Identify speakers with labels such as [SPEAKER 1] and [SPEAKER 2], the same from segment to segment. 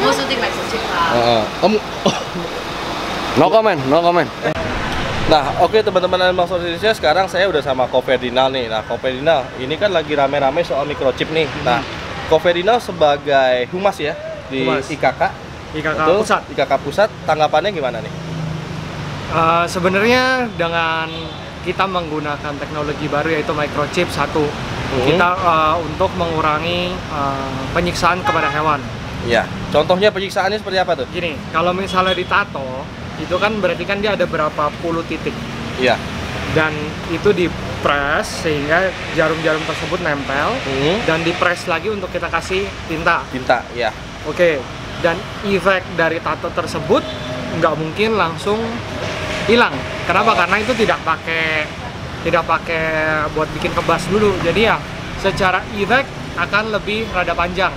[SPEAKER 1] 我是订microchip lah.
[SPEAKER 2] No comment, no comment. Nah, oke teman-teman Animal Source Indonesia, sekarang saya udah sama Ko Ferdinand nih. Nah, Ko Ferdinand, ini kan lagi rame-rame soal microchip nih. Nah, Ko Ferdinand sebagai humas ya di IKK.
[SPEAKER 3] IKK Pusat.
[SPEAKER 2] IKK Pusat, tanggapannya gimana nih?
[SPEAKER 3] Sebenarnya dengan kita menggunakan teknologi baru yaitu microchip satu, kita untuk mengurangi penyiksaan kepada hewan.
[SPEAKER 2] Iya. Contohnya penyiksaannya seperti apa tuh?
[SPEAKER 3] Gini, kalau misalnya ditato, itu kan berarti kan dia ada berapa puluh titik.
[SPEAKER 2] Iya.
[SPEAKER 3] Dan itu dipres sehingga jarum-jarum tersebut nempel dan dipres lagi untuk kita kasih tinta.
[SPEAKER 2] Tinta, ya.
[SPEAKER 3] Oke. Dan efek dari tato tersebut nggak mungkin langsung hilang. Kenapa? Karena itu tidak pakai buat bikin kebas dulu. Jadi ya secara efek akan lebih rada panjang.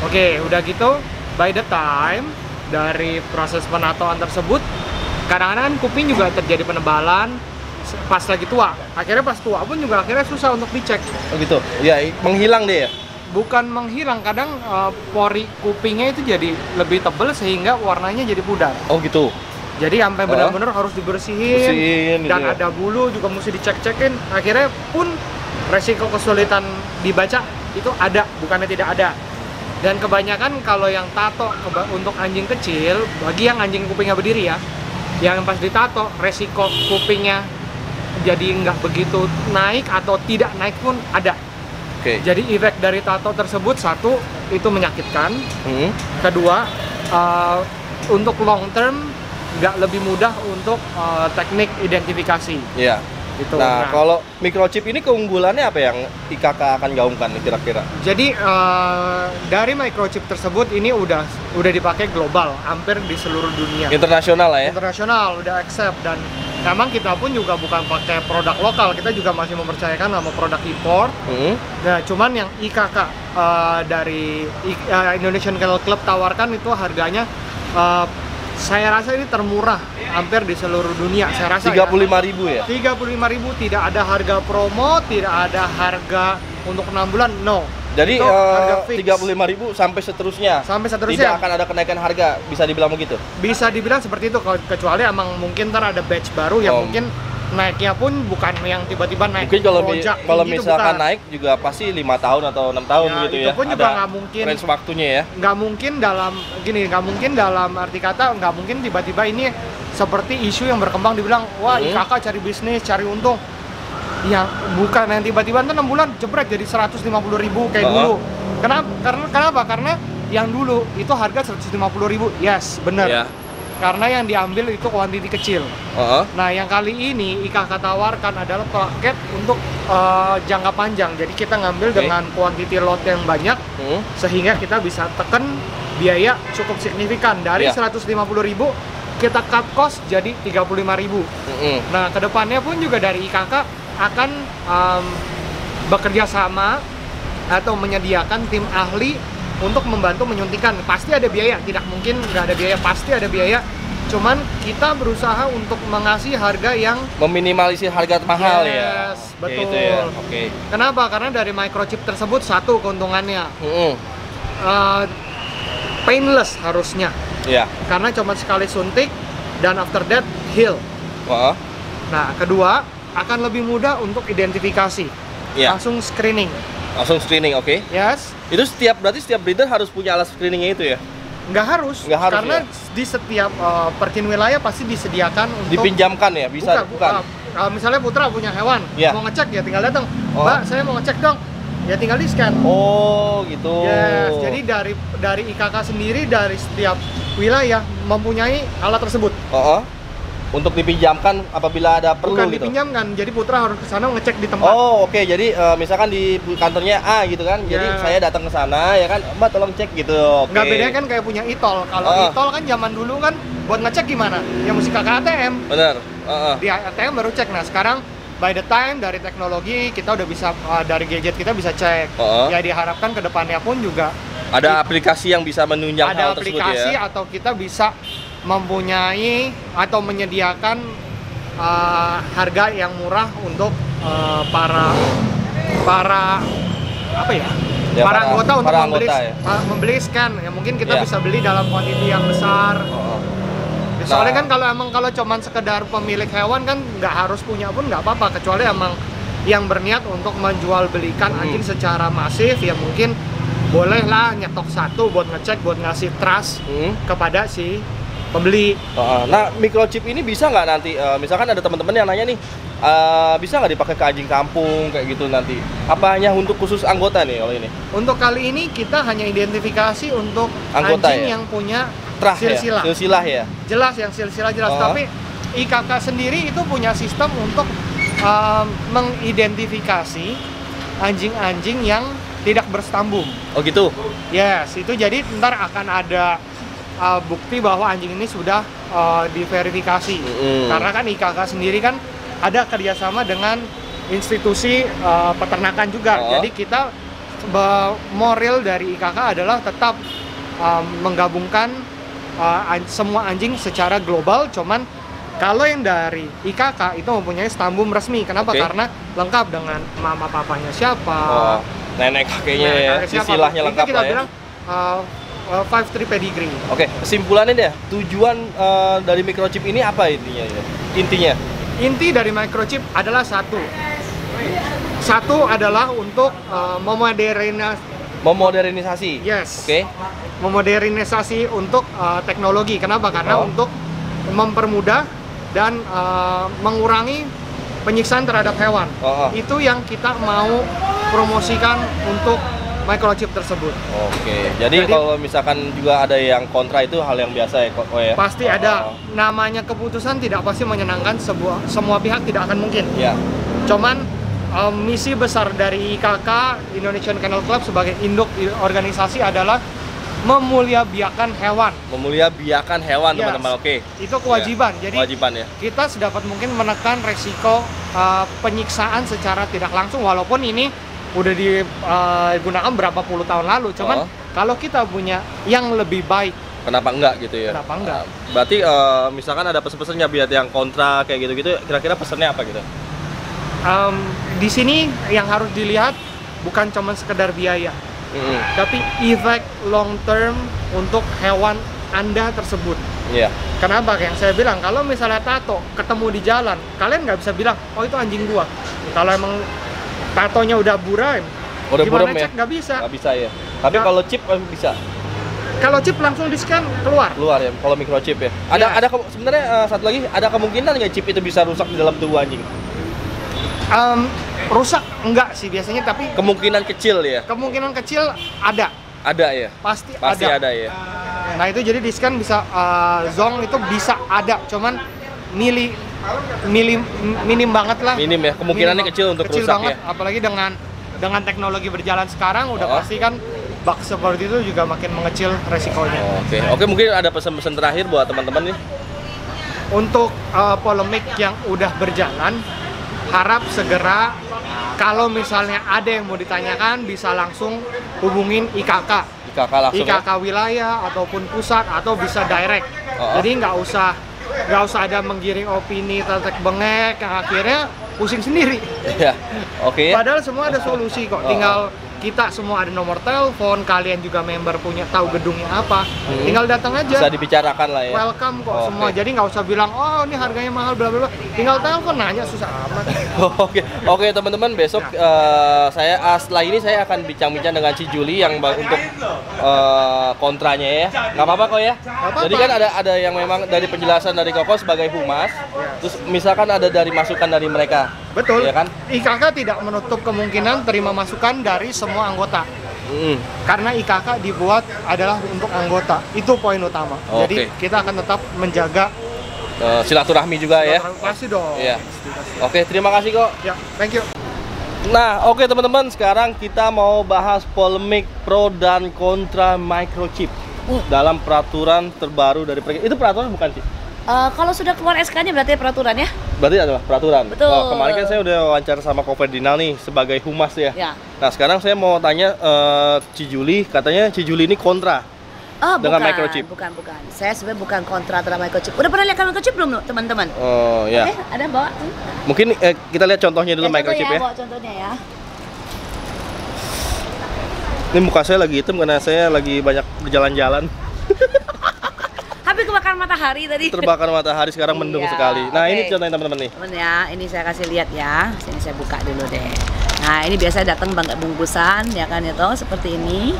[SPEAKER 3] Oke, udah gitu by the time dari proses penatoan tersebut, kadang-kadang kuping juga terjadi penebalan pas lagi tua. Akhirnya pas tua pun juga akhirnya susah untuk dicek.
[SPEAKER 2] Oh gitu. Ya, menghilang deh ya.
[SPEAKER 3] Bukan menghilang, kadang pori kupingnya itu jadi lebih tebal sehingga warnanya jadi pudar.
[SPEAKER 2] Oh gitu.
[SPEAKER 3] Jadi sampai benar-benar harus dibersihin dan
[SPEAKER 2] gitu ya?
[SPEAKER 3] ada bulu juga mesti dicek-cekin. Akhirnya pun resiko kesulitan dibaca itu ada, bukannya tidak ada. Dan kebanyakan kalau yang tato untuk anjing kecil, bagi yang anjing kupingnya berdiri ya, yang pas ditato resiko kupingnya jadi nggak begitu naik atau tidak naik pun ada. Jadi efek dari tato tersebut, satu, itu menyakitkan. Kedua, untuk long term nggak lebih mudah untuk teknik identifikasi.
[SPEAKER 2] Iya.
[SPEAKER 3] Gitu.
[SPEAKER 2] Nah, kalau microchip ini keunggulannya apa yang IKK akan gaungkan kira-kira?
[SPEAKER 3] Jadi dari microchip tersebut ini udah dipakai global, hampir di seluruh dunia.
[SPEAKER 2] Internasional lah ya?
[SPEAKER 3] Internasional, udah accept. Dan memang kita pun juga bukan pakai produk lokal, kita juga masih mempercayakan sama produk import. Nah, cuman yang IKK dari Indonesian Kennel Club tawarkan itu harganya saya rasa ini termurah hampir di seluruh dunia. Saya rasa
[SPEAKER 2] 35.000 ya?
[SPEAKER 3] 35.000, tidak ada harga promo, tidak ada harga untuk 6 bulan, no.
[SPEAKER 2] Jadi 35.000 sampai seterusnya.
[SPEAKER 3] Sampai seterusnya.
[SPEAKER 2] Tidak akan ada kenaikan harga, bisa dibilang begitu?
[SPEAKER 3] Bisa dibilang seperti itu, kecuali emang mungkin ntar ada batch baru yang mungkin naiknya pun bukan yang tiba-tiba naik.
[SPEAKER 2] Mungkin kalau
[SPEAKER 3] gitu,
[SPEAKER 2] misalkan
[SPEAKER 3] bukan.
[SPEAKER 2] naik juga pasti 5 tahun atau 6 tahun
[SPEAKER 3] Ya,
[SPEAKER 2] gitu
[SPEAKER 3] itu
[SPEAKER 2] ya.
[SPEAKER 3] pun juga nggak mungkin.
[SPEAKER 2] Range waktunya ya.
[SPEAKER 3] Nggak mungkin dalam arti kata nggak mungkin tiba-tiba ini seperti isu yang berkembang dibilang wah IKK cari bisnis, cari untung. Ya bukan, yang tiba-tiba ntar 6 bulan jebret jadi 150.000 kayak dulu. Kenapa? Karena yang dulu itu harga 150.000. Yes, benar. Yeah. Karena yang diambil itu kuantiti kecil. Nah, yang kali ini IKK tawarkan adalah paket untuk jangka panjang. Jadi kita ngambil dengan kuantiti lot yang banyak, sehingga kita bisa tekan biaya cukup signifikan. Dari 150.000 kita cut cost jadi 35.000. Nah, kedepannya pun juga dari IKK akan bekerja sama atau menyediakan tim ahli untuk membantu menyuntikkan. Pasti ada biaya, tidak mungkin nggak ada biaya, pasti ada biaya. Cuman kita berusaha untuk mengasih harga yang
[SPEAKER 2] meminimalisir harga mahal ya.
[SPEAKER 3] Betul.
[SPEAKER 2] Gitu ya.
[SPEAKER 3] Kenapa? Karena dari microchip tersebut satu keuntungannya painless harusnya. Karena cuma sekali suntik dan after that heal. Nah, kedua akan lebih mudah untuk identifikasi. Langsung screening. Oke. Yes.
[SPEAKER 2] Itu berarti setiap breeder harus punya alat screeningnya itu ya?
[SPEAKER 3] Nggak harus, karena di setiap perkin wilayah pasti disediakan untuk
[SPEAKER 2] dipinjamkan ya, bisa bukan?
[SPEAKER 3] Misalnya Putra punya hewan, mau ngecek ya tinggal datang. Mbak, saya mau ngecek dong. Ya tinggal di scan.
[SPEAKER 2] Oh, gitu.
[SPEAKER 3] Yes, jadi dari IKK sendiri dari setiap wilayah mempunyai alat tersebut.
[SPEAKER 2] Untuk dipinjamkan apabila ada perlu.
[SPEAKER 3] Bukan
[SPEAKER 2] gitu?
[SPEAKER 3] dipinjamkan, jadi Putra harus ke sana ngecek di tempat.
[SPEAKER 2] Oke. Jadi misalkan di kantornya A gitu kan, jadi saya datang ke sana ya kan, Mbak tolong cek gitu.
[SPEAKER 3] Nggak bedanya kan kayak punya e-tol. Kalau e-tol kan zaman dulu kan buat ngecek gimana? Ya mesti ke ATM.
[SPEAKER 2] Bener.
[SPEAKER 3] Di ATM baru cek. Nah sekarang by the time dari teknologi kita udah bisa dari gadget kita bisa cek. Ya diharapkan kedepannya pun juga
[SPEAKER 2] ada aplikasi yang bisa menunjang hal tersebut ya.
[SPEAKER 3] Ada aplikasi atau kita bisa mempunyai atau menyediakan harga yang murah untuk para apa ya,
[SPEAKER 2] Ya,
[SPEAKER 3] para anggota untuk
[SPEAKER 2] para
[SPEAKER 3] membeli
[SPEAKER 2] anggota, ya.
[SPEAKER 3] membeli scan ya mungkin kita
[SPEAKER 2] Ya.
[SPEAKER 3] bisa beli dalam kuantiti yang besar.
[SPEAKER 2] Oh.
[SPEAKER 3] Soalnya
[SPEAKER 2] Nah.
[SPEAKER 3] kan kalau cuman sekedar pemilik hewan kan nggak harus punya pun nggak apa-apa, kecuali emang yang berniat untuk menjual belikan anjing secara masif ya mungkin bolehlah nyetok satu buat ngecek, buat ngasih trust kepada si pembeli.
[SPEAKER 2] Nah, microchip ini bisa nggak nanti, misalkan ada teman-teman yang nanya nih, bisa nggak dipakai ke anjing kampung kayak gitu nanti? Apa hanya untuk khusus anggota nih kalau ini?
[SPEAKER 3] Untuk kali ini kita hanya identifikasi untuk
[SPEAKER 2] Anggota,
[SPEAKER 3] anjing
[SPEAKER 2] ya?
[SPEAKER 3] yang punya
[SPEAKER 2] Trust
[SPEAKER 3] silsilah.
[SPEAKER 2] ya? Silsilah ya?
[SPEAKER 3] Jelas yang silsilah jelas, tapi IKK sendiri itu punya sistem untuk mengidentifikasi anjing-anjing yang tidak berstambung.
[SPEAKER 2] Oh gitu?
[SPEAKER 3] Yes, itu jadi ntar akan ada bukti bahwa anjing ini sudah diverifikasi. Karena kan IKK sendiri kan ada kerjasama dengan institusi peternakan juga. Jadi kita moral dari IKK adalah tetap menggabungkan semua anjing secara global, cuman kalau yang dari IKK itu mempunyai stambum resmi. Kenapa? Karena lengkap dengan mama papanya siapa,
[SPEAKER 2] nenek kakeknya ya, silsilahnya lengkap
[SPEAKER 3] kita
[SPEAKER 2] lah ya.
[SPEAKER 3] bilang 5-3 pedigree.
[SPEAKER 2] Oke, kesimpulannya deh, tujuan dari microchip ini apa intinya? Intinya? Inti
[SPEAKER 3] dari microchip adalah satu adalah untuk
[SPEAKER 2] memodernisasi.
[SPEAKER 3] Yes.
[SPEAKER 2] Oke.
[SPEAKER 3] Memodernisasi untuk teknologi. Kenapa? Karena untuk mempermudah dan mengurangi penyiksaan terhadap hewan. Itu yang kita mau promosikan untuk microchip tersebut.
[SPEAKER 2] Oke. Jadi kalau misalkan juga ada yang kontra itu hal yang biasa ya, kok ya?
[SPEAKER 3] Pasti ada. Namanya keputusan tidak pasti menyenangkan, semua pihak tidak akan mungkin.
[SPEAKER 2] Ya.
[SPEAKER 3] Cuman misi besar dari IKK Indonesian Kennel Club sebagai induk organisasi adalah memuliabiakan hewan.
[SPEAKER 2] Memuliabiakan hewan, teman-teman. Oke.
[SPEAKER 3] Itu kewajiban.
[SPEAKER 2] Ya.
[SPEAKER 3] Jadi
[SPEAKER 2] kewajiban ya.
[SPEAKER 3] Kita sedapat mungkin menekan resiko penyiksaan secara tidak langsung, walaupun ini udah digunakan berapa puluh tahun lalu. Cuman kalau kita punya yang lebih baik,
[SPEAKER 2] kenapa enggak gitu ya?
[SPEAKER 3] Kenapa enggak?
[SPEAKER 2] Berarti misalkan ada pesan-pesannya biar yang kontra kayak gitu-gitu, kira-kira pesannya apa gitu?
[SPEAKER 3] Di sini yang harus dilihat bukan cuma sekedar biaya, tapi efek long term untuk hewan Anda tersebut.
[SPEAKER 2] Iya.
[SPEAKER 3] Kenapa? Yang saya bilang, kalau misalnya tato ketemu di jalan, kalian nggak bisa bilang, oh itu anjing gua. Kalau emang tatonya udah buram, gimana cek? Nggak bisa.
[SPEAKER 2] Nggak bisa ya. Tapi kalau chip bisa.
[SPEAKER 3] Kalau chip langsung di scan keluar.
[SPEAKER 2] Keluar ya. Kalau microchip ya. Ada sebenarnya satu lagi, ada kemungkinan nggak chip itu bisa rusak di dalam tubuh anjing?
[SPEAKER 3] Rusak enggak sih biasanya, tapi
[SPEAKER 2] kemungkinan kecil ya.
[SPEAKER 3] Kemungkinan kecil ada.
[SPEAKER 2] Ada ya.
[SPEAKER 3] Pasti
[SPEAKER 2] ada ya.
[SPEAKER 3] Nah itu jadi di scan bisa zong itu bisa ada, cuman minim banget lah.
[SPEAKER 2] Minim ya. Kemungkinannya kecil untuk
[SPEAKER 3] kecil
[SPEAKER 2] rusak
[SPEAKER 3] banget,
[SPEAKER 2] ya.
[SPEAKER 3] apalagi dengan teknologi berjalan sekarang udah pasti kan bug seperti itu juga makin mengecil resikonya.
[SPEAKER 2] Oke, mungkin ada pesan-pesan terakhir buat teman-teman nih.
[SPEAKER 3] Untuk polemik yang udah berjalan, harap segera kalau misalnya ada yang mau ditanyakan bisa langsung hubungin IKK
[SPEAKER 2] langsung
[SPEAKER 3] IKK wilayah ataupun pusat, atau bisa direct. Jadi nggak usah ada menggiring opini tetek bengek yang akhirnya pusing sendiri.
[SPEAKER 2] Iya. Oke.
[SPEAKER 3] Padahal semua ada solusi kok. Tinggal kita semua ada nomor telepon, kalian juga member punya tahu gedungnya apa, tinggal datang aja.
[SPEAKER 2] Bisa dibicarakan lah ya.
[SPEAKER 3] Welcome kok semua. Jadi nggak usah bilang oh ini harganya mahal bla bla bla. Tinggal telepon nanya, susah amat.
[SPEAKER 2] Oke teman-teman, besok saya setelah ini saya akan bincang-bincang dengan Ci Juli yang untuk kontranya ya. Nggak apa-apa kok ya. Jadi kan ada yang memang dari penjelasan dari Koko sebagai humas, terus misalkan ada dari masukan dari mereka.
[SPEAKER 3] Betul.
[SPEAKER 2] Ya kan?
[SPEAKER 3] IKK tidak menutup kemungkinan terima masukan dari semua anggota. Karena IKK dibuat adalah untuk anggota. Itu poin utama. Jadi kita akan tetap menjaga
[SPEAKER 2] silaturahmi juga ya.
[SPEAKER 3] Pasti dong.
[SPEAKER 2] Iya. Oke, terima kasih kok.
[SPEAKER 3] Ya, thank you.
[SPEAKER 2] Nah, oke teman-teman, sekarang kita mau bahas polemik pro dan kontra microchip dalam peraturan terbaru dari itu peraturan bukan sih?
[SPEAKER 1] Kalau sudah keluar SK-nya berarti peraturan ya?
[SPEAKER 2] Berarti adalah peraturan?
[SPEAKER 1] Betul.
[SPEAKER 2] Kemarin kan saya udah wawancara sama Ko Ferdinand nih sebagai humas ya. Nah sekarang saya mau tanya Ci Juli, katanya Ci Juli ini kontra dengan microchip.
[SPEAKER 1] Bukan. Saya sebenarnya bukan kontra terhadap microchip. Udah pernah lihat microchip belum teman-teman?
[SPEAKER 2] Oh ya.
[SPEAKER 1] Ada bawa.
[SPEAKER 2] Mungkin kita lihat contohnya dulu microchip ya.
[SPEAKER 1] Bawa contohnya ya.
[SPEAKER 2] Ini muka saya lagi hitam karena saya lagi banyak berjalan-jalan.
[SPEAKER 1] Habis kebakar matahari tadi.
[SPEAKER 2] Terbakar matahari, sekarang mendung
[SPEAKER 1] Iya,
[SPEAKER 2] sekali. Nah,
[SPEAKER 1] oke.
[SPEAKER 2] ini contohnya teman-teman nih.
[SPEAKER 1] Temen ya, ini saya kasih lihat ya. Sini saya buka dulu deh. Nah, ini biasa datang bungkusan ya kan itu seperti ini.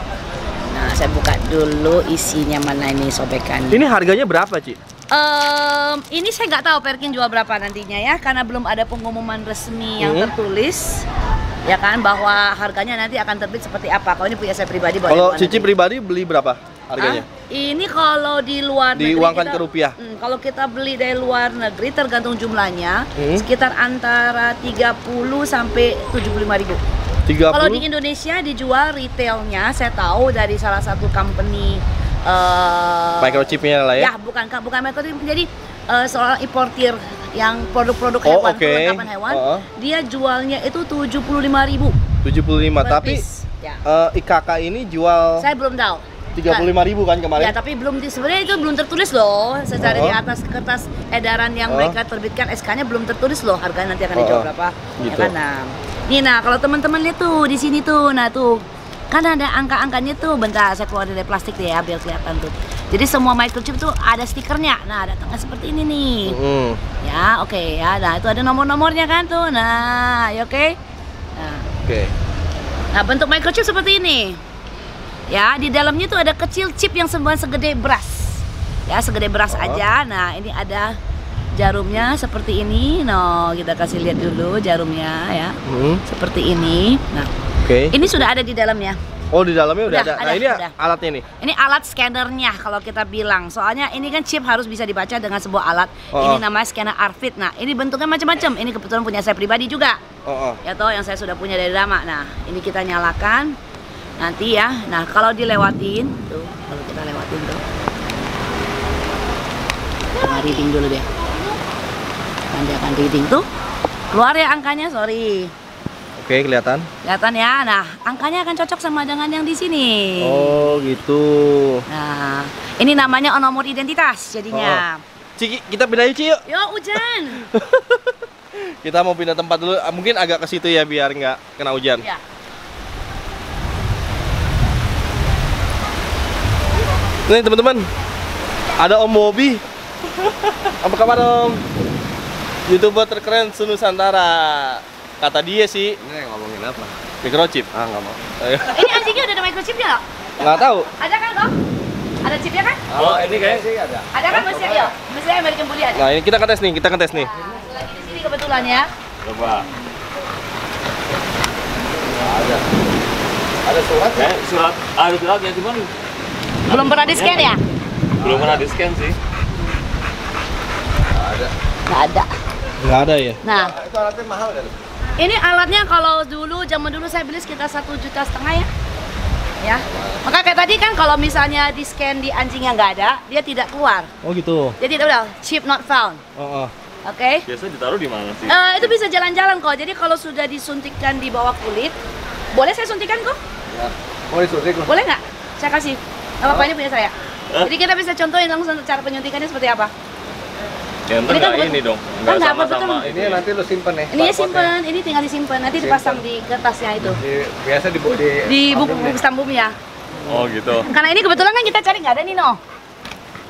[SPEAKER 1] Nah, saya buka dulu isinya mana ini sobekan.
[SPEAKER 2] Ini harganya berapa, Ci?
[SPEAKER 1] Ini saya nggak tahu Perkin jual berapa nantinya ya, karena belum ada pengumuman resmi yang tertulis. Ya kan, bahwa harganya nanti akan terbit seperti apa. Kalau ini punya saya pribadi.
[SPEAKER 2] Kalau Cici pribadi beli berapa harganya?
[SPEAKER 1] Ini kalau di luar negeri
[SPEAKER 2] Diuangkan ke rupiah?
[SPEAKER 1] Kalau kita beli dari luar negeri tergantung jumlahnya, sekitar antara 30 sampai 75.000.
[SPEAKER 2] 30?
[SPEAKER 1] Kalau di Indonesia dijual retailnya, saya tahu dari salah satu company
[SPEAKER 2] Microchipnya lah ya?
[SPEAKER 1] ya bukan microchip, jadi seorang importir yang produk-produk hewan,
[SPEAKER 2] oke.
[SPEAKER 1] perlengkapan hewan, dia jualnya itu 75.000
[SPEAKER 2] 75,
[SPEAKER 1] per
[SPEAKER 2] tapi
[SPEAKER 1] piece. Ya.
[SPEAKER 2] IKK ini jual
[SPEAKER 1] Saya belum tahu.
[SPEAKER 2] 35.000 kan kemarin?
[SPEAKER 1] Ya, tapi sebenarnya itu belum tertulis loh. Secara di atas kertas edaran yang mereka terbitkan SK-nya belum tertulis loh harganya nanti akan dijual berapa.
[SPEAKER 2] Gitu.
[SPEAKER 1] Ya kan, nah, kalau teman-teman lihat tuh di sini tuh, nah tuh kan ada angka-angkanya tuh. Bentar, saya keluar dari plastik deh ya biar kelihatan tuh. Jadi semua microchip tuh ada stikernya. Nah, datangnya seperti ini nih. Ya, oke ya. Nah, itu ada nomor-nomornya kan tuh. Nah, ya oke. Nah.
[SPEAKER 2] Oke.
[SPEAKER 1] Nah, bentuk microchip seperti ini. Ya, di dalamnya tuh ada kecil chip yang sebenarnya segede beras. Ya, segede beras aja. Nah, ini ada jarumnya seperti ini. No, kita kasih lihat dulu jarumnya ya. Seperti ini. Nah, ini sudah ada di dalamnya.
[SPEAKER 2] Oh, di dalamnya udah ada. Nah, ini
[SPEAKER 1] udah.
[SPEAKER 2] alatnya nih.
[SPEAKER 1] Ini alat scannernya kalau kita bilang. Soalnya ini kan chip harus bisa dibaca dengan sebuah alat. Ini namanya scanner ARFID. Nah, ini bentuknya macam-macam. Ini kebetulan punya saya pribadi juga. Ya toh, yang saya sudah punya dari lama. Nah, ini kita nyalakan. Nanti ya. Nah, kalau dilewatin tuh, kalau kita lewatin tuh. Nah, reading dulu deh. Nanti akan reading tuh. Keluar ya angkanya, sorry.
[SPEAKER 2] Oke, kelihatan.
[SPEAKER 1] Kelihatan ya. Nah, angkanya akan cocok sama dengan yang di sini.
[SPEAKER 2] Oh, gitu.
[SPEAKER 1] Nah, ini namanya nomor identitas jadinya.
[SPEAKER 2] Ciki, kita pindah yuk, Ci, yuk.
[SPEAKER 1] Yo, hujan.
[SPEAKER 2] Kita mau pindah tempat dulu. Mungkin agak ke situ ya biar nggak kena hujan.
[SPEAKER 1] Ya.
[SPEAKER 2] Nih, teman-teman. Ada Om Bobby. Apa kabar, Om? YouTuber terkeren se-Nusantara. Kata dia sih.
[SPEAKER 4] Ini ngomongin apa?
[SPEAKER 2] Microchip.
[SPEAKER 4] Nggak mau.
[SPEAKER 2] Ayo.
[SPEAKER 1] Ini anjingnya udah ada microchipnya nggak?
[SPEAKER 2] Nggak tahu.
[SPEAKER 1] Ada kan kok? Ada chipnya kan?
[SPEAKER 4] Oh, ini kayaknya sih ada.
[SPEAKER 1] Ada kan Mas Yo? Misalnya American Bully ada.
[SPEAKER 2] Nah, ini kita ngetes nih, nih.
[SPEAKER 1] Nah, lagi di sini kebetulan ya.
[SPEAKER 4] Coba. Ada. Ada surat? Surat. Ada surat ya, cuman
[SPEAKER 1] Belum pernah di scan ya?
[SPEAKER 4] belum pernah di scan sih. Ada.
[SPEAKER 1] Nggak ada.
[SPEAKER 2] Nggak ada ya?
[SPEAKER 1] Nah,
[SPEAKER 4] Itu alatnya mahal kan?
[SPEAKER 1] ini alatnya kalau zaman dulu saya beli sekitar 1,5 juta ya. Ya. Maka kayak tadi kan kalau misalnya di scan di anjingnya nggak ada, dia tidak keluar.
[SPEAKER 2] Oh, gitu.
[SPEAKER 1] Jadi udah chip not found. Oke.
[SPEAKER 4] Biasa ditaruh di mana sih?
[SPEAKER 1] Itu bisa jalan-jalan kok. Jadi kalau sudah disuntikkan di bawah kulit, boleh saya suntikan kok?
[SPEAKER 4] Ya. Mau disuntik loh.
[SPEAKER 1] Boleh nggak? Saya kasih. Nggak apa-apa, ini punya saya. Jadi kita bisa contohin langsung cara penyuntikannya seperti apa.
[SPEAKER 4] Ya,
[SPEAKER 1] Ini kan
[SPEAKER 4] ini dong.
[SPEAKER 1] kan
[SPEAKER 4] Nggak
[SPEAKER 1] nggak
[SPEAKER 4] sama-sama
[SPEAKER 1] betul.
[SPEAKER 4] ini. Nanti lu simpen ya.
[SPEAKER 1] Ini ya simpen, ini tinggal disimpan. Nanti dipasang di kertasnya itu.
[SPEAKER 4] Biasa di
[SPEAKER 1] Di buku stambum ya.
[SPEAKER 4] Oh, gitu.
[SPEAKER 1] Karena ini kebetulan kan kita cari nggak ada nih, no.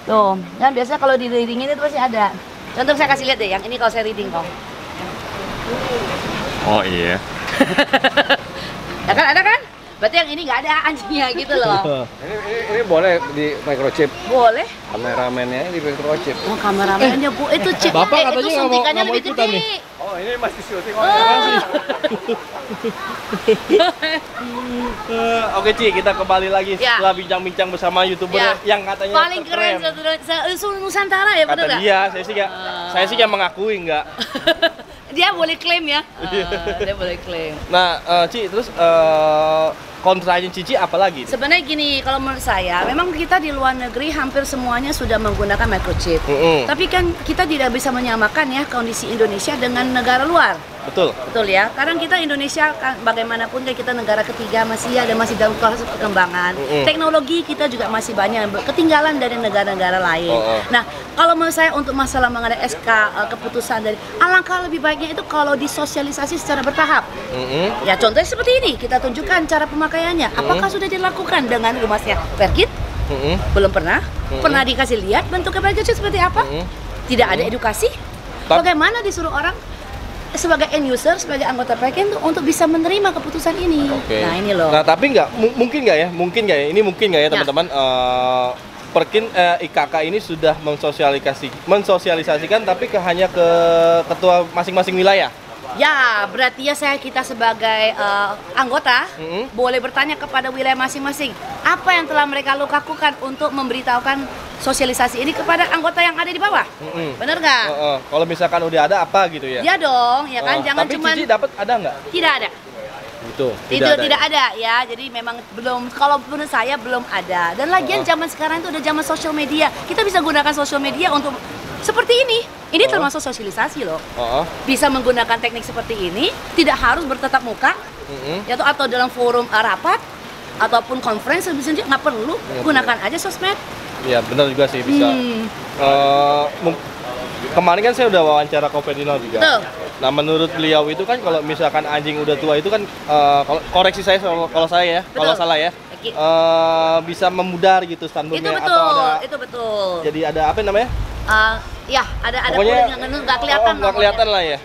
[SPEAKER 1] Tuh, kan biasanya kalau di readingin itu pasti ada. Contoh saya kasih lihat deh, yang ini kalau saya reading kok.
[SPEAKER 4] Oh, iya.
[SPEAKER 1] Ya kan ada kan? Berarti yang ini nggak ada anjingnya gitu loh.
[SPEAKER 4] Ini boleh di microchip.
[SPEAKER 1] Boleh.
[SPEAKER 4] Kameramennya di microchip.
[SPEAKER 1] Oh, kameramennya Bu, itu chip.
[SPEAKER 2] Bapak katanya
[SPEAKER 1] itu
[SPEAKER 2] nggak mau-
[SPEAKER 1] suntikannya
[SPEAKER 2] nggak mau
[SPEAKER 1] lebih
[SPEAKER 2] ikutan
[SPEAKER 1] gede.
[SPEAKER 2] nih.
[SPEAKER 4] Oh, ini masih syuting.
[SPEAKER 2] Oke, Ci, kita kembali lagi
[SPEAKER 1] Ya.
[SPEAKER 2] setelah bincang-bincang bersama YouTuber
[SPEAKER 1] Ya.
[SPEAKER 2] yang katanya
[SPEAKER 1] Paling keren Nusantara ya,
[SPEAKER 2] Kata
[SPEAKER 1] bener nggak?
[SPEAKER 2] dia, saya sih nggak mengakui nggak.
[SPEAKER 1] Dia boleh klaim ya. Dia boleh klaim.
[SPEAKER 2] Nah, Ci, terus kontranya Cici apa lagi?
[SPEAKER 1] Sebenarnya gini, kalau menurut saya, memang kita di luar negeri hampir semuanya sudah menggunakan microchip. Tapi kan kita tidak bisa menyamakan ya kondisi Indonesia dengan negara luar.
[SPEAKER 2] Betul.
[SPEAKER 1] Betul ya. Kadang kita Indonesia kan bagaimanapun kan kita negara ketiga masih dalam proses perkembangan. Teknologi kita juga masih banyak ketinggalan dari negara-negara lain. Nah, kalau menurut saya untuk masalah mengenai SK keputusan dari alangkah lebih baiknya itu kalau disosialisasi secara bertahap. Ya contohnya seperti ini, kita tunjukkan cara pemakaiannya. Apakah sudah dilakukan dengan humasnya Perkit? Belum pernah. Pernah dikasih lihat bentuknya Perkit seperti apa? Tidak ada edukasi. Bagaimana disuruh orang sebagai end user, sebagai anggota Perkin tuh untuk bisa menerima keputusan ini. Nah ini loh.
[SPEAKER 2] Nah tapi mungkin nggak ya? Ini mungkin nggak ya teman-teman? Perkin IKK ini sudah mensosialisasikan tapi hanya ke ketua masing-masing wilayah.
[SPEAKER 1] Ya, berarti ya kita sebagai anggota boleh bertanya kepada wilayah masing-masing apa yang telah mereka lakukan untuk memberitahukan sosialisasi ini kepada anggota yang ada di bawah. Bener nggak?
[SPEAKER 2] Kalau misalkan udah ada apa gitu ya?
[SPEAKER 1] Ya dong, ya kan. Jangan
[SPEAKER 2] tapi
[SPEAKER 1] cuma.
[SPEAKER 2] Cici dapat ada nggak?
[SPEAKER 1] Tidak ada.
[SPEAKER 2] Itu
[SPEAKER 1] tidak ada ya. Jadi memang belum. Kalau menurut saya belum ada. Dan lagian zaman sekarang itu udah zaman sosial media. Kita bisa gunakan sosial media untuk seperti ini. Ini termasuk sosialisasi loh. Bisa menggunakan teknik seperti ini, tidak harus bertatap muka, atau dalam forum rapat ataupun conference, nggak perlu. Gunakan aja sosmed.
[SPEAKER 2] Iya benar juga sih bisa. Kemarin kan saya udah wawancara Ko Ferdinand juga.
[SPEAKER 1] Betul.
[SPEAKER 2] Nah menurut beliau itu kan kalau misalkan anjing udah tua itu kan koreksi saya kalau saya ya, kalau salah ya. Bisa memudar gitu standarnya atau ada.
[SPEAKER 1] Itu betul.
[SPEAKER 2] Jadi ada apa namanya?
[SPEAKER 1] Ya ada
[SPEAKER 2] pokoknya
[SPEAKER 1] nggak kelihatan.
[SPEAKER 2] Nggak kelihatan lah ya.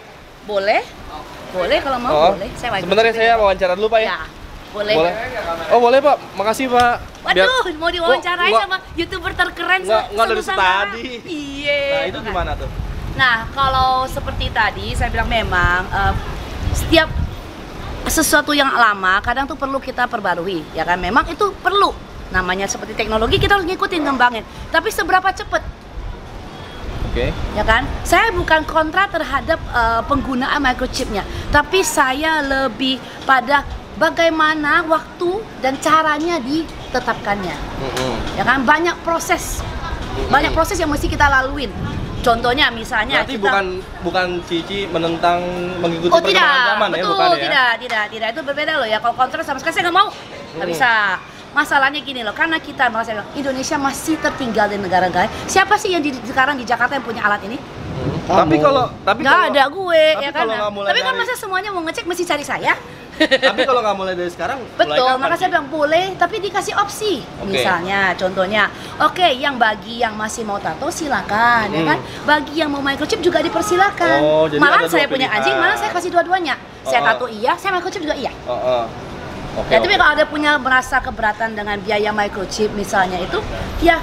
[SPEAKER 1] Boleh kalau mau boleh.
[SPEAKER 2] Sebenarnya saya wawancara dulu Pak ya.
[SPEAKER 1] Boleh.
[SPEAKER 2] Oh boleh Pak, makasih Pak.
[SPEAKER 1] Waduh, mau diwawancarai sama YouTuber terkeren
[SPEAKER 2] nggak dari tadi.
[SPEAKER 1] Iya.
[SPEAKER 2] Nah itu gimana tuh?
[SPEAKER 1] Nah kalau seperti tadi saya bilang memang setiap sesuatu yang lama kadang tuh perlu kita perbarui, ya kan? Memang itu perlu. Namanya seperti teknologi kita harus ngikutin kembangin. Tapi seberapa cepet? Ya kan? Saya bukan kontra terhadap penggunaan microchipnya, tapi saya lebih pada bagaimana waktu dan caranya ditetapkannya. Ya kan? Banyak proses yang mesti kita laluin. Contohnya misalnya
[SPEAKER 2] berarti
[SPEAKER 1] kita
[SPEAKER 2] bukan Cici menentang mengikuti perkembangan zaman ya, bukan ya?
[SPEAKER 1] Tidak, itu berbeda loh ya. Kalau kontra sama sekali saya nggak mau, nggak bisa. Masalahnya gini loh, karena kita Indonesia masih tertinggal di negara-negara. Siapa sih yang sekarang di Jakarta yang punya alat ini?
[SPEAKER 2] Tapi
[SPEAKER 1] nggak ada gue, ya kan? Tapi kan
[SPEAKER 2] dari...
[SPEAKER 1] masa semuanya mau ngecek mesti cari saya?
[SPEAKER 2] Tapi kalau nggak mulai dari sekarang,
[SPEAKER 1] betul, maka saya bilang boleh, tapi dikasih opsi. Misalnya, contohnya, yang bagi yang masih mau tato silakan, ya kan? Bagi yang mau microchip juga dipersilakan. Malah saya punya anjing, malah saya kasih dua-duanya. Saya tato iya, saya microchip juga iya. Tapi kalau ada punya merasa keberatan dengan biaya microchip misalnya itu, ya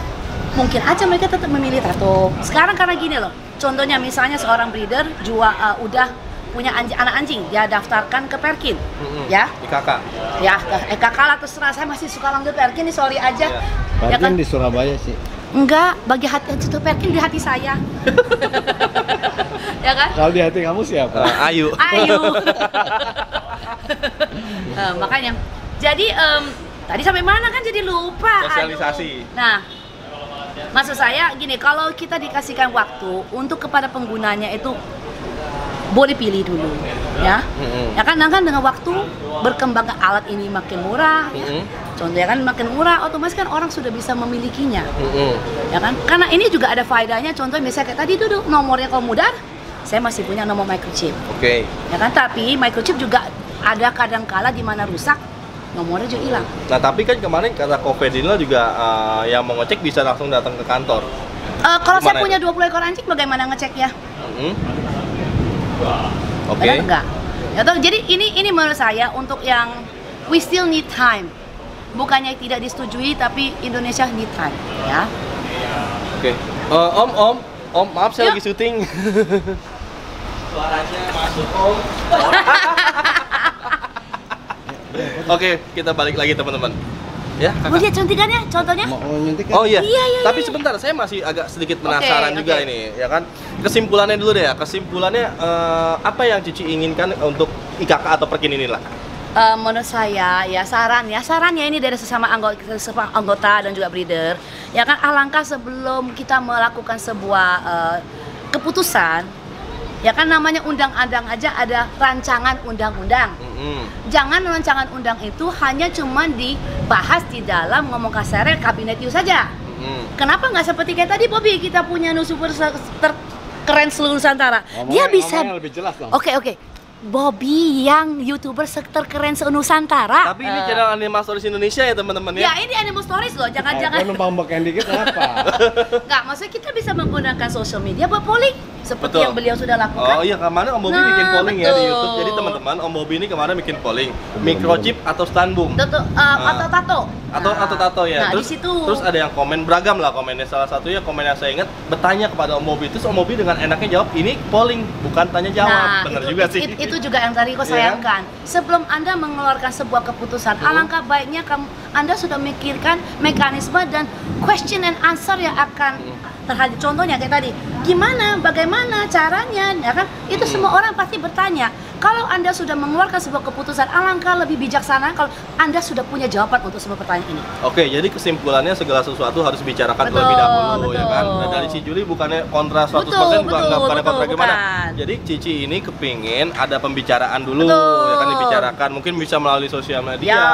[SPEAKER 1] mungkin aja mereka tetap memilih tato. Sekarang karena gini loh, contohnya misalnya seorang breeder udah punya anak anjing, dia daftarkan ke Perkin, ya. IKK. Ya, IKK lah terserah. Saya masih suka manggil Perkin nih, sorry aja.
[SPEAKER 5] Perkin
[SPEAKER 1] ya kan?
[SPEAKER 5] Di Surabaya sih.
[SPEAKER 1] Enggak, bagi hati itu Perkin di hati saya. Ya kan?
[SPEAKER 5] Kalau di hati kamu siapa?
[SPEAKER 2] Ayu.
[SPEAKER 1] Makanya. Jadi tadi sampai mana kan jadi lupa.
[SPEAKER 2] Sosialisasi.
[SPEAKER 1] Nah, maksud saya gini, kalau kita dikasihkan waktu untuk kepada penggunanya itu boleh pilih dulu, ya. Ya kan dengan waktu berkembang alat ini makin murah, ya. Contohnya kan makin murah, otomatis kan orang sudah bisa memilikinya, ya kan? Karena ini juga ada faedahnya. Contoh misalnya kayak tadi dulu nomornya kalau mudar, saya masih punya nomor microchip, ya kan? Tapi microchip juga ada kadang-kala di mana rusak, nomornya juga hilang.
[SPEAKER 2] Nah tapi kan kemarin kata Ko Ferdinand juga yang mau ngecek bisa langsung datang ke kantor.
[SPEAKER 1] Kalau saya punya 20 ekor anjing, bagaimana ngeceknya? Benar enggak? Ya, jadi ini menurut saya untuk yang we still need time. Bukannya tidak disetujui, tapi Indonesia need time, ya.
[SPEAKER 2] Om, maaf saya lagi syuting. Suaranya masuk Om. Oke, kita balik lagi teman-teman. Ya,
[SPEAKER 1] mau lihat suntikannya, contohnya?
[SPEAKER 2] Oh iya. Tapi sebentar, saya masih agak sedikit penasaran juga ini, ya kan? Kesimpulannya dulu deh ya. Kesimpulannya apa yang Cici inginkan untuk IKK atau Perkin inilah?
[SPEAKER 1] Menurut saya ya sarannya ini dari sesama anggota dan juga breeder, ya kan, alangkah sebelum kita melakukan sebuah keputusan, Ya kan namanya undang-undang aja ada rancangan undang-undang. Jangan rancangan undang itu hanya cuma dibahas di dalam ngomong kasarnya kabinet itu saja. Kenapa nggak seperti kayak tadi Bobby, kita punya YouTuber terkeren seluruh Nusantara. Dia bisa
[SPEAKER 5] lebih jelas dong.
[SPEAKER 1] Oke. Bobby yang YouTuber terkeren se-Nusantara.
[SPEAKER 2] Tapi ini channel Animal Stories Indonesia ya teman-teman ya.
[SPEAKER 1] Ya ini Animal Stories loh, jangan-jangan.
[SPEAKER 5] Numpang beken dikit apa?
[SPEAKER 1] Nggak, maksudnya kita bisa menggunakan social media buat polling seperti
[SPEAKER 2] Betul.
[SPEAKER 1] yang beliau sudah lakukan.
[SPEAKER 2] Oh iya, kemarin Om Bobby
[SPEAKER 1] Nah,
[SPEAKER 2] bikin polling ya di
[SPEAKER 1] betul.
[SPEAKER 2] YouTube. Jadi teman-teman, Om Bobby ini kemarin bikin polling microchip atau stun boom.
[SPEAKER 1] Atau tato.
[SPEAKER 2] Atau tato ya.
[SPEAKER 1] Nah,
[SPEAKER 2] terus
[SPEAKER 1] di situ.
[SPEAKER 2] terus ada yang komen beragam lah komennya. Salah satunya komen yang saya ingat bertanya kepada Om Bobby. Terus Om Bobby dengan enaknya jawab, ini polling bukan tanya jawab. Benar juga sih.
[SPEAKER 1] Itu juga yang tadi kau sayangkan. Sebelum Anda mengeluarkan sebuah keputusan, alangkah baiknya Anda sudah memikirkan mekanisme dan question and answer yang akan terjadi. Contohnya kayak tadi, bagaimana caranya, ya kan? Itu semua orang pasti bertanya. Kalau Anda sudah mengeluarkan sebuah keputusan, alangkah lebih bijaksana kalau Anda sudah punya jawaban untuk semua pertanyaan ini.
[SPEAKER 2] Oke, jadi kesimpulannya segala sesuatu harus bicarakan
[SPEAKER 1] Betul,
[SPEAKER 2] terlebih dahulu ya
[SPEAKER 1] betul.
[SPEAKER 2] kan. Nah, dari si Juli bukannya kontra 100%, bukannya kontra gimana. Jadi Cici ini kepingin ada pembicaraan dulu,
[SPEAKER 1] Betul.
[SPEAKER 2] ya kan, dibicarakan. Mungkin bisa melalui sosial media,
[SPEAKER 1] Ya,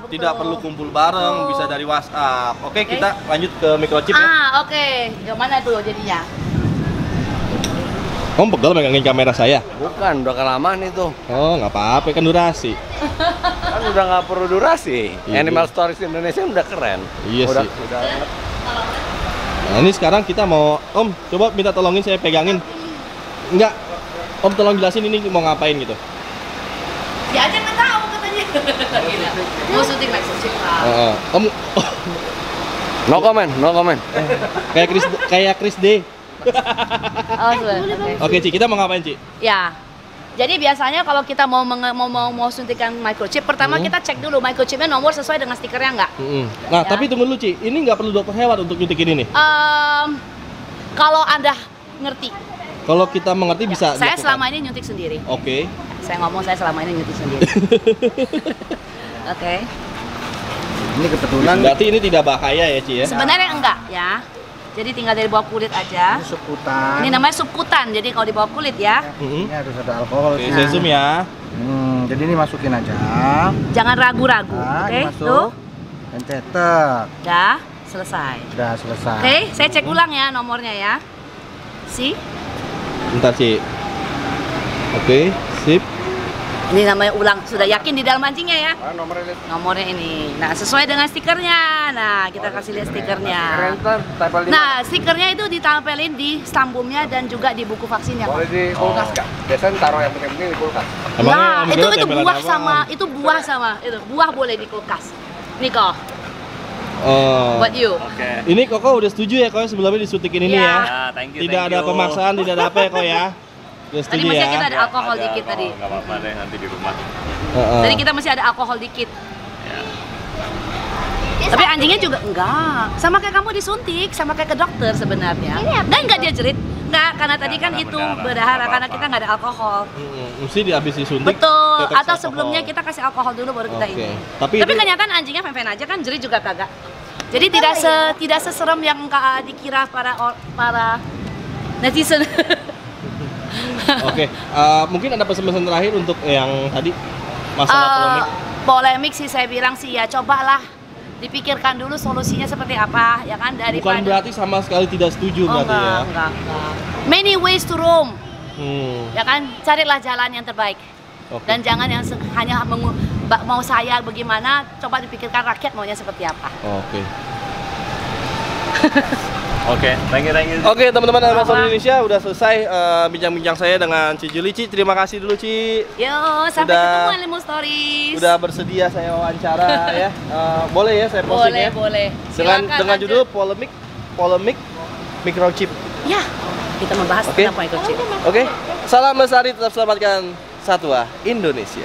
[SPEAKER 1] betul.
[SPEAKER 2] tidak perlu kumpul bareng,
[SPEAKER 1] Betul.
[SPEAKER 2] bisa dari WhatsApp. Oke, kita lanjut ke microchip ya.
[SPEAKER 1] Oke. Yang mana tuh jadinya?
[SPEAKER 2] Om pegel megangin kamera saya.
[SPEAKER 5] Bukan, udah kelamaan itu.
[SPEAKER 2] Oh, nggak apa-apa, kan durasi.
[SPEAKER 5] Kan udah nggak perlu durasi.
[SPEAKER 2] Iya.
[SPEAKER 5] Animal Stories Indonesia udah keren.
[SPEAKER 2] Iya
[SPEAKER 5] udah,
[SPEAKER 2] sih.
[SPEAKER 5] Udah.
[SPEAKER 2] Nah, ini sekarang kita mau, Om, coba minta tolongin saya pegangin. Enggak, Om tolong jelasin ini mau ngapain gitu.
[SPEAKER 1] Ya aja nggak tahu katanya. Gila. Mau syuting microchip lah.
[SPEAKER 2] Om,
[SPEAKER 5] No comment.
[SPEAKER 2] kayak Chris D.
[SPEAKER 1] Oh,
[SPEAKER 2] Oke, Ci, kita mau ngapain, Ci?
[SPEAKER 1] Ya. Jadi biasanya kalau kita mau suntikan microchip, pertama kita cek dulu microchipnya nomor sesuai dengan stikernya nggak.
[SPEAKER 2] Nah,
[SPEAKER 1] Ya.
[SPEAKER 2] tapi tunggu dulu, Ci. Ini nggak perlu dokter hewan untuk nyuntikin ini.
[SPEAKER 1] Kalau Anda ngerti,
[SPEAKER 2] Kalau kita mengerti bisa
[SPEAKER 1] saya
[SPEAKER 2] dilakukan.
[SPEAKER 1] selama ini nyuntik sendiri.
[SPEAKER 2] Oke.
[SPEAKER 1] Saya ngomong saya selama ini nyuntik sendiri. Oke.
[SPEAKER 5] Ini kebetulan
[SPEAKER 2] Berarti ini tidak bahaya ya, Ci ya?
[SPEAKER 1] Sebenarnya enggak ya. Jadi tinggal dari bawah kulit aja.
[SPEAKER 5] seputar.
[SPEAKER 1] Ini namanya subkutan. Jadi kalau di bawah kulit ya,
[SPEAKER 5] Ini harus ada alkohol.
[SPEAKER 2] Oke, saya zoom ya.
[SPEAKER 5] Jadi ini masukin aja.
[SPEAKER 1] jangan ragu-ragu.
[SPEAKER 5] Nah,
[SPEAKER 1] Oke,
[SPEAKER 5] masuk.
[SPEAKER 1] tuh.
[SPEAKER 5] Dan cetak.
[SPEAKER 1] Udah selesai.
[SPEAKER 5] Udah selesai.
[SPEAKER 1] Oke, saya cek ulang ya nomornya ya. Si,
[SPEAKER 2] Bentar, Ci. Oke, sip.
[SPEAKER 1] ini namanya ulang. Sudah yakin di dalam anjingnya ya?
[SPEAKER 5] Nomornya
[SPEAKER 1] Nomornya ini. Nah, sesuai dengan stikernya. Nah, kita kasih lihat stikernya. Nah, stikernya itu ditempelin di stambumnya dan juga di buku vaksinnya.
[SPEAKER 5] boleh di kulkas nggak? Biasanya taruh yang penting di kulkas.
[SPEAKER 1] Nah,
[SPEAKER 2] Om
[SPEAKER 1] itu
[SPEAKER 2] Gero tempelan
[SPEAKER 1] buah
[SPEAKER 2] apaan?
[SPEAKER 1] sama itu buah boleh di kulkas. Nih kok,
[SPEAKER 2] Oh.
[SPEAKER 1] buat you.
[SPEAKER 4] Oke.
[SPEAKER 2] Ini Koko udah setuju ya, Koko sebelumnya disuntikin ini
[SPEAKER 1] Ya.
[SPEAKER 2] ya?
[SPEAKER 4] Ya, thank you.
[SPEAKER 2] Tidak ada pemaksaan, tidak ada apa ya, Kok ya? Udah
[SPEAKER 1] Tadi
[SPEAKER 2] setuju
[SPEAKER 1] masih
[SPEAKER 2] ya?
[SPEAKER 1] kita ada alkohol dikit tadi.
[SPEAKER 4] Nggak apa-apa deh nanti di rumah.
[SPEAKER 2] Heeh.
[SPEAKER 1] Tadi kita masih ada alkohol dikit.
[SPEAKER 4] Ya.
[SPEAKER 1] Tapi anjingnya juga enggak. Sama kayak kamu disuntik, sama kayak ke dokter sebenarnya. Dan enggak dia jerit. Enggak, karena tadi kan
[SPEAKER 4] karena
[SPEAKER 1] itu
[SPEAKER 4] berdarah.
[SPEAKER 1] berdarah
[SPEAKER 4] Nggak
[SPEAKER 1] karena
[SPEAKER 4] apa-apa.
[SPEAKER 1] kita nggak ada alkohol.
[SPEAKER 2] Mesti habis disuntik.
[SPEAKER 1] Betul.
[SPEAKER 2] tetes
[SPEAKER 1] Atau
[SPEAKER 2] alkohol.
[SPEAKER 1] sebelumnya kita kasih alkohol dulu baru kita
[SPEAKER 2] Oke.
[SPEAKER 1] ini.
[SPEAKER 2] Tapi itu-
[SPEAKER 1] kenyataan anjingnya fan-fan aja kan, jerit juga kagak. Jadi tidak seserem yang dikira para netizen.
[SPEAKER 2] Oke, mungkin ada pesan-pesan terakhir untuk yang tadi masalah polemik.
[SPEAKER 1] Polemik sih saya bilang sih ya cobalah dipikirkan dulu solusinya seperti apa ya kan
[SPEAKER 2] Bukan
[SPEAKER 1] daripada
[SPEAKER 2] berarti sama sekali tidak setuju berarti ya.
[SPEAKER 1] enggak. Many ways to Rome.
[SPEAKER 2] Hmm,
[SPEAKER 1] Ya kan, carilah jalan yang terbaik.
[SPEAKER 2] oke.
[SPEAKER 1] Dan jangan yang hanya mau saya bagaimana, coba dipikirkan rakyat maunya seperti apa.
[SPEAKER 2] Oke.
[SPEAKER 4] Oke, thank you.
[SPEAKER 2] Oke, teman-teman Animal
[SPEAKER 1] Sama.
[SPEAKER 2] Stories Indonesia udah selesai bincang-bincang saya dengan Ci Juli. Ci, terima kasih dulu, Ci.
[SPEAKER 1] Yo, sampai
[SPEAKER 2] Udah-
[SPEAKER 1] ketemu Animal Stories.
[SPEAKER 2] Udah bersedia saya wawancara ya. Boleh ya saya posting
[SPEAKER 1] boleh,
[SPEAKER 2] ya.
[SPEAKER 1] boleh.
[SPEAKER 2] Dengan
[SPEAKER 1] Silakan
[SPEAKER 2] dengan
[SPEAKER 1] lanjut.
[SPEAKER 2] judul polemik microchip.
[SPEAKER 1] Ya, kita membahas
[SPEAKER 2] Oke.
[SPEAKER 1] tentang microchip.
[SPEAKER 2] Oke. Salam lestari, tetap selamatkan satwa Indonesia.